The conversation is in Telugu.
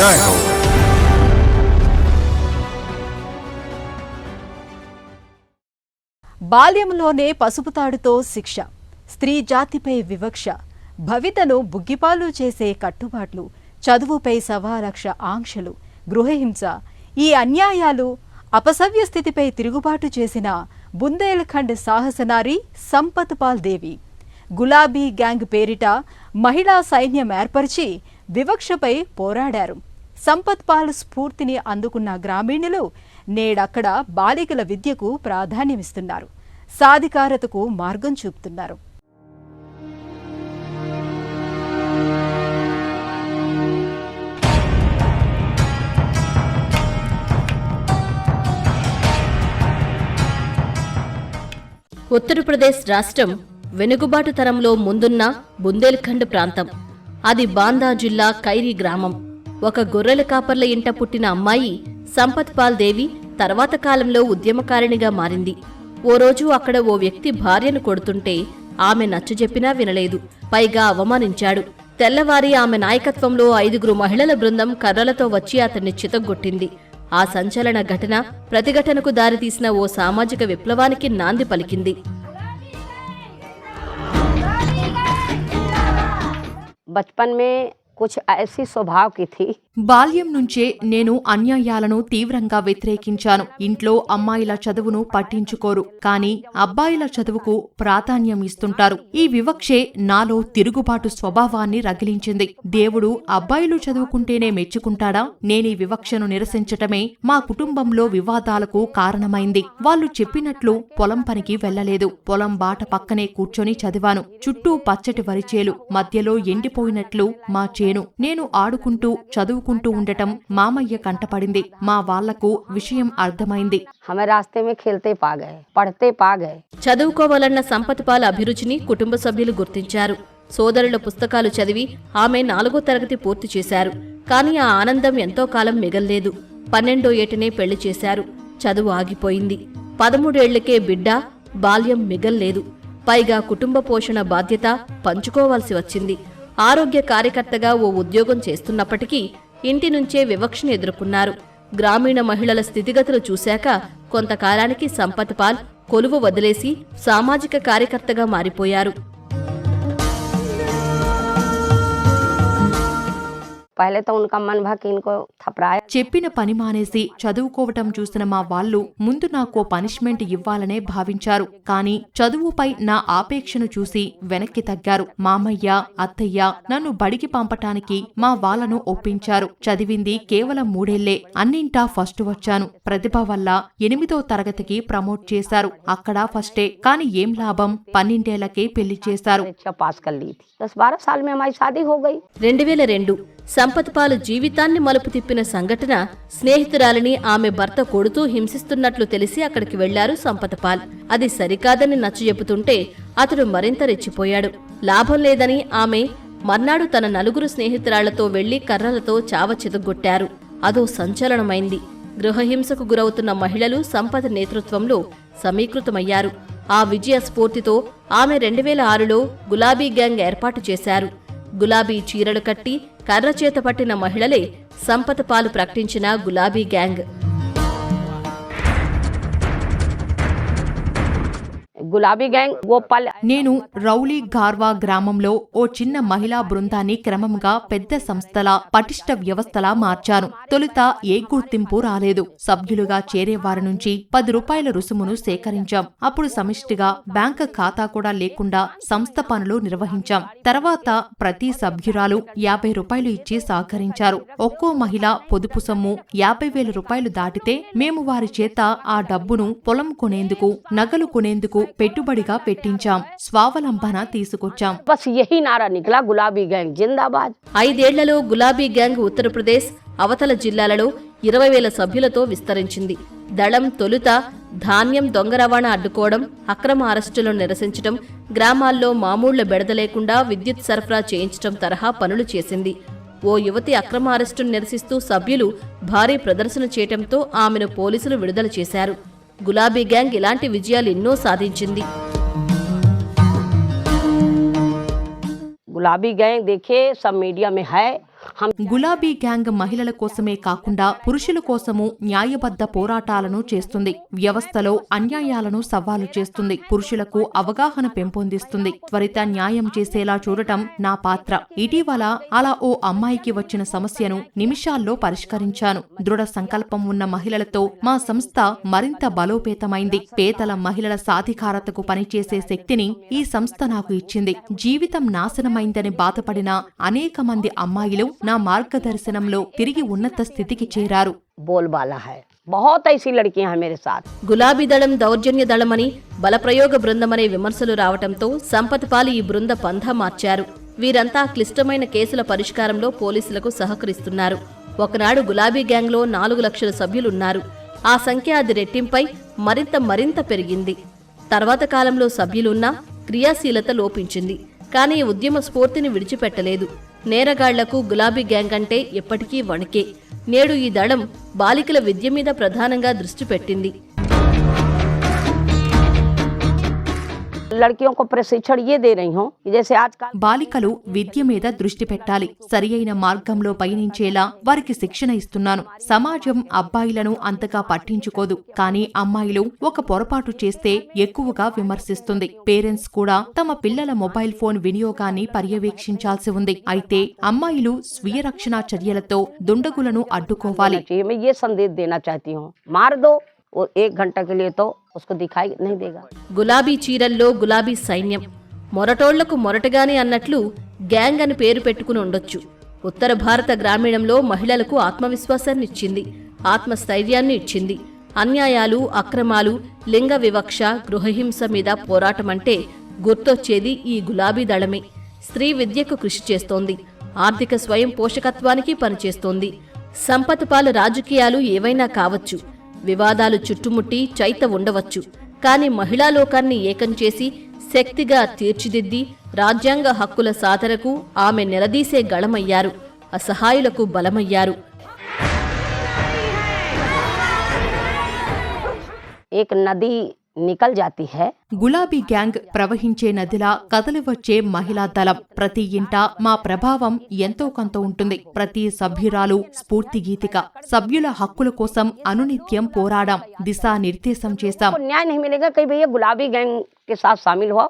जय हो। బాల్యంలోనే పసుపుతాడుతో శిక్ష, స్త్రీ జాతిపై వివక్ష, భవితను బుగ్గిపాలు చేసే కట్టుబాట్లు, చదువుపై సవాలక్ష ఆంక్షలు, గృహహింస, ఈ అన్యాయాలు అపసవ్య స్థితిపై తిరుగుబాటు చేసిన బుందేల్ఖండ్ సాహసనారి సంపత్ పాల్ దేవి గులాబీ గ్యాంగ్ పేరిట మహిళా సైన్యం ఏర్పరిచి వివక్షపై పోరాడారు. సంపత్ పాల్ స్ఫూర్తిని అందుకున్న గ్రామీణులు నేడక్కడ బాలికల విద్యకు ప్రాధాన్యమిస్తున్నారు, సాధికారతకు మార్గం చూపుతున్నారు. ఉత్తరప్రదేశ్ రాష్ట్రం వెనుకబాటు తరంలో ముందున్న బుందేల్ఖండ్ ప్రాంతం. అది బాందా జిల్లా కైరీ గ్రామం. ఒక గొర్రెల కాపర్ల ఇంట పుట్టిన అమ్మాయి సంపత్ పాల్ దేవి తర్వాత కాలంలో ఉద్యమకారిణిగా మారింది. ఓ రోజు అక్కడ ఓ వ్యక్తి భార్యను కొడుతుంటే ఆమె నచ్చజెప్పినా వినలేదు, పైగా అవమానించాడు. తెల్లవారి ఆమె నాయకత్వంలో 5 మహిళల బృందం కర్రలతో వచ్చి అతన్ని చితగ్గొట్టింది. ఆ సంచలన ఘటన ప్రతిఘటనకు దారితీసిన ఓ సామాజిక విప్లవానికి నాంది పలికింది. बचपन में कुछ ऐसी स्वभाव की थी. బాల్యం నుంచే నేను అన్యాయాలను తీవ్రంగా వ్యతిరేకించాను. ఇంట్లో అమ్మాయిల చదువును పట్టించుకోరు, కానీ అబ్బాయిల చదువుకు ప్రాధాన్యం ఇస్తుంటారు. ఈ వివక్షే నాలో తిరుగుబాటు స్వభావాన్ని రగిలించింది. దేవుడు అబ్బాయిలు చదువుకుంటేనే మెచ్చుకుంటాడా? నేనీ వివక్షను నిరసించటమే మా కుటుంబంలో వివాదాలకు కారణమైంది. వాళ్ళు చెప్పినట్లు పొలం పనికి వెళ్లలేదు. పొలం బాట పక్కనే కూర్చొని చదివాను. చుట్టూ పచ్చటి వరిచేలు, మధ్యలో ఎండిపోయినట్లు మా చేను. నేను ఆడుకుంటూ చదువుకుంటూ ఉండటం మామయ్య కంటపడింది. మా వాళ్లకు విషయం అర్థమైంది. చదువుకోవాలన్న సంపత్ పాల్ అభిరుచిని కుటుంబ సభ్యులు గుర్తించారు. సోదరుల పుస్తకాలు చదివి ఆమె 4వ తరగతి పూర్తి చేశారు. కానీ ఆ ఆనందం ఎంతో కాలం మిగల్లేదు. 12వ ఏటనే పెళ్లి చేశారు. చదువు ఆగిపోయింది. 13 ఏళ్లకే బిడ్డ, బాల్యం మిగల్లేదు. పైగా కుటుంబ పోషణ బాధ్యత పంచుకోవాల్సి వచ్చింది. ఆరోగ్య కార్యకర్తగా ఓ ఉద్యోగం చేస్తున్నప్పటికీ ఇంటి నుంచే వివక్షను ఎదుర్కొన్నారు. గ్రామీణ మహిళల స్థితిగతులు చూశాక కొంతకాలానికి సంపత్ పాల్ కొలువు వదిలేసి సామాజిక కార్యకర్తగా మారిపోయారు. చెప్పిన పని మానేసి చదువుకోవటం చూసిన మా వాళ్ళు ముందు నాకో పనిష్మెంట్ ఇవ్వాలనే భావించారు. కానీ చదువుపై నా ఆపేక్షను చూసి వెనక్కి తగ్గారు. మామయ్య, అత్తయ్య నన్ను బడికి పంపటానికి మా వాళ్ళను ఒప్పించారు. చదివింది కేవలం 3 ఏళ్లే. అన్నింటా ఫస్ట్ వచ్చాను. ప్రతిభ వల్ల 8వ తరగతికి ప్రమోట్ చేశారు. అక్కడ ఫస్టే. కాని ఏం లాభం, 12 ఏళ్లకే పెళ్లి చేశారు. 2002 సంపత్ పాల్ జీవితాన్ని మలుపు తిప్పిన సంఘటన స్నేహితురాలిని ఆమె భర్త కొడుతూ హింసిస్తున్నట్లు తెలిసి అక్కడికి వెళ్లారు సంపత్ పాల్. అది సరికాదని నచ్చజెప్పుతుంటే అతడు మరింత రెచ్చిపోయాడు. లాభం లేదని ఆమె మర్నాడు తన 4 స్నేహితురాళ్లతో వెళ్లి కర్రలతో చావ చితగ్గొట్టారు. అదో సంచలనమైంది. గృహహింసకు గురవుతున్న మహిళలు సంపత్ నేతృత్వంలో సమీకృతమయ్యారు. ఆ విజయ స్ఫూర్తితో ఆమె 2006లో గులాబీ గ్యాంగ్ ఏర్పాటు చేశారు. గులాబీ చీరలు కట్టి కర్ర చేత పట్టిన మహిళలే సంపత్ పాల్ ప్రకటించిన గులాబీ గ్యాంగ్. గులాబీ గ్యాంగ్ నేను రౌలీ గార్వా గ్రామంలో ఓ చిన్న మహిళా బృందాన్ని క్రమంగా పెద్ద సంస్థలా, పటిష్ట వ్యవస్థలా మార్చాను. తొలుత ఏ గుర్తింపు రాలేదు. సభ్యులుగా చేరేవారి నుంచి 10 రూపాయల రుసుమును సేకరించాం. అప్పుడు సమిష్టిగా బ్యాంక్ ఖాతా కూడా లేకుండా సంస్థ పనులు నిర్వహించాం. తర్వాత ప్రతి సభ్యురాలు 50 రూపాయలు ఇచ్చి సహకరించారు. ఒక్కో మహిళ పొదుపు సొమ్ము 50,000 రూపాయలు దాటితే మేము వారి చేత ఆ డబ్బును పొలం కొనేందుకు, నగలు కొనేందుకు పెట్టుబడిగా పెట్టించాం. స్వావలంబన తీసుకొచ్చాం. బస్ యహీ నారా నికలా, గులాబీ గ్యాంగ్ జిందాబాద్. 5 ఏళ్లలో గులాబీ గ్యాంగ్ ఉత్తరప్రదేశ్ అవతల జిల్లాలలో 20,000 సభ్యులతో విస్తరించింది. దళం తొలుత ధాన్యం దొంగ రవాణా అడ్డుకోవడం, అక్రమ అరెస్టులను నిరసించడం, గ్రామాల్లో మామూళ్ల బెడద లేకుండా విద్యుత్ సరఫరా చేయించడం తరహా పనులు చేసింది. ఓ యువతి అక్రమ అరెస్టును నిరసిస్తూ సభ్యులు భారీ ప్రదర్శన చేయటంతో ఆమెను పోలీసులు విడుదల చేశారు. గులాబీ గ్యాంగ్ ఇలాంటి విజయాలు ఎన్నో సాధించింది. गुलाबी गैंग देखिए सब मीडिया में है हम గులాబీ గ్యాంగ్ మహిళల కోసమే కాకుండా పురుషుల కోసము న్యాయబద్ధ పోరాటాలను చేస్తుంది. వ్యవస్థలో అన్యాయాలను సవాలు చేస్తుంది. పురుషులకు అవగాహన పెంపొందిస్తుంది. త్వరిత న్యాయం చేసేలా చూడటం నా పాత్ర. ఇటీవల అలా ఓ అమ్మాయికి వచ్చిన సమస్యను నిమిషాల్లో పరిష్కరించాను. దృఢ సంకల్పం ఉన్న మహిళలతో మా సంస్థ మరింత బలోపేతమైంది. పేదల మహిళల సాధికారతకు పనిచేసే శక్తిని ఈ సంస్థ నాకు ఇచ్చింది. జీవితం నాశనమైందని బాధపడిన అనేక మంది అమ్మాయిలు నా మార్గదర్శనంలో తిరిగి ఉన్నత స్థితికి చేరారు. बोलबाला है, बहुत ऐसी लड़कियां हैं मेरे साथ। గులాబీ దళం దౌర్జన్య దళమని బలప్రయోగ బృందమనే విమర్శలు రావటంతో సంపత్ పాల్ ఈ బృంద పంథా మార్చారు. వీరంతా క్లిష్టమైన కేసుల పరిష్కారంలో పోలీసులకు సహకరిస్తున్నారు. ఒకనాడు గులాబీ గ్యాంగ్లో 4 లక్షల సభ్యులున్నారు. ఆ సంఖ్య అది రెట్టింపై మరింత పెరిగింది. తర్వాత కాలంలో సభ్యులున్నా క్రియాశీలత లోపించింది. కానీ ఈ ఉద్యమ స్ఫూర్తిని విడిచిపెట్టలేదు. నేరగాళ్లకు గులాబీ గ్యాంగ్ అంటే ఎప్పటికీ వణికే. నేడు ఈ దళం బాలికల విద్య మీద ప్రధానంగా దృష్టి పెట్టింది. लड़कियों को प्रशिक्षण ये दे रही हूँ जैसे आजकल బాలికలు విద్య మీద దృష్టి పెట్టాలి. సరియైన మార్గంలో పయనించేలా వారికి శిక్షణ ఇస్తున్నాను. సమాజం అబ్బాయిలను అంతగా పట్టించుకోదు. కానీ అమ్మాయిలు ఒక పొరపాటు చేస్తే ఎక్కువగా విమర్శిస్తుంది. పేరెంట్స్ కూడా తమ పిల్లల మొబైల్ ఫోన్ వినియోగాన్ని పర్యవేక్షించాల్సి ఉంది. అయితే అమ్మాయిలు స్వీయ రక్షణ చర్యలతో దుండగులను అడ్డుకోవాలి. मैं ये संदेश देना चाहती हूँ, मार दो वो 1 घंटा के लिए तो उसको दिखाई नहीं देगा। గులాబీ చీరల్లో గులాబీ సైన్యం, మొరటోళ్లకు మొరటగానే అన్నట్లు గ్యాంగ్ అని పేరు పెట్టుకుని ఉండొచ్చు. ఉత్తర భారత గ్రామీణంలో మహిళలకు ఆత్మవిశ్వాసాన్నిచ్చింది, ఆత్మస్థైర్యాన్ని ఇచ్చింది. అన్యాయాలు, అక్రమాలు, లింగ వివక్ష, గృహహింస మీద పోరాటమంటే గుర్తొచ్చేది ఈ గులాబీ దళమే. స్త్రీ విద్యకు కృషి చేస్తోంది, ఆర్థిక స్వయం పోషకత్వానికి పనిచేస్తోంది. సంపత్ పాల్ రాజకీయాలు ఏవైనా కావచ్చు, వివాదాలు చుట్టుముట్టి చైత ఉండవచ్చు. కాని మహిళా లోకాన్ని ఏకం చేసి శక్తిగా తీర్చిదిద్ది రాజ్యాంగ హక్కుల సాధనకు ఆమె నిలదీసే గళమయ్యారు, అసహాయులకు బలమయ్యారు. एक नदी निकल जाती है, గులాబీ గ్యాంగ్ ప్రవహించే నదిలా కదలివచ్చే మహిళా దళం. ప్రతి ఇంట మా ప్రభావం ఎంతో కొంత ఉంటుంది. ప్రతి సభ్యురాలు స్ఫూర్తి గీతిక. సభ్యుల హక్కుల కోసం అనునిత్యం పోరాడాం, దిశానిర్దేశం చేశాం. न्याय नहीं मिलेगा कहीं भैया गुलाबी गैंग के साथ शामिल हो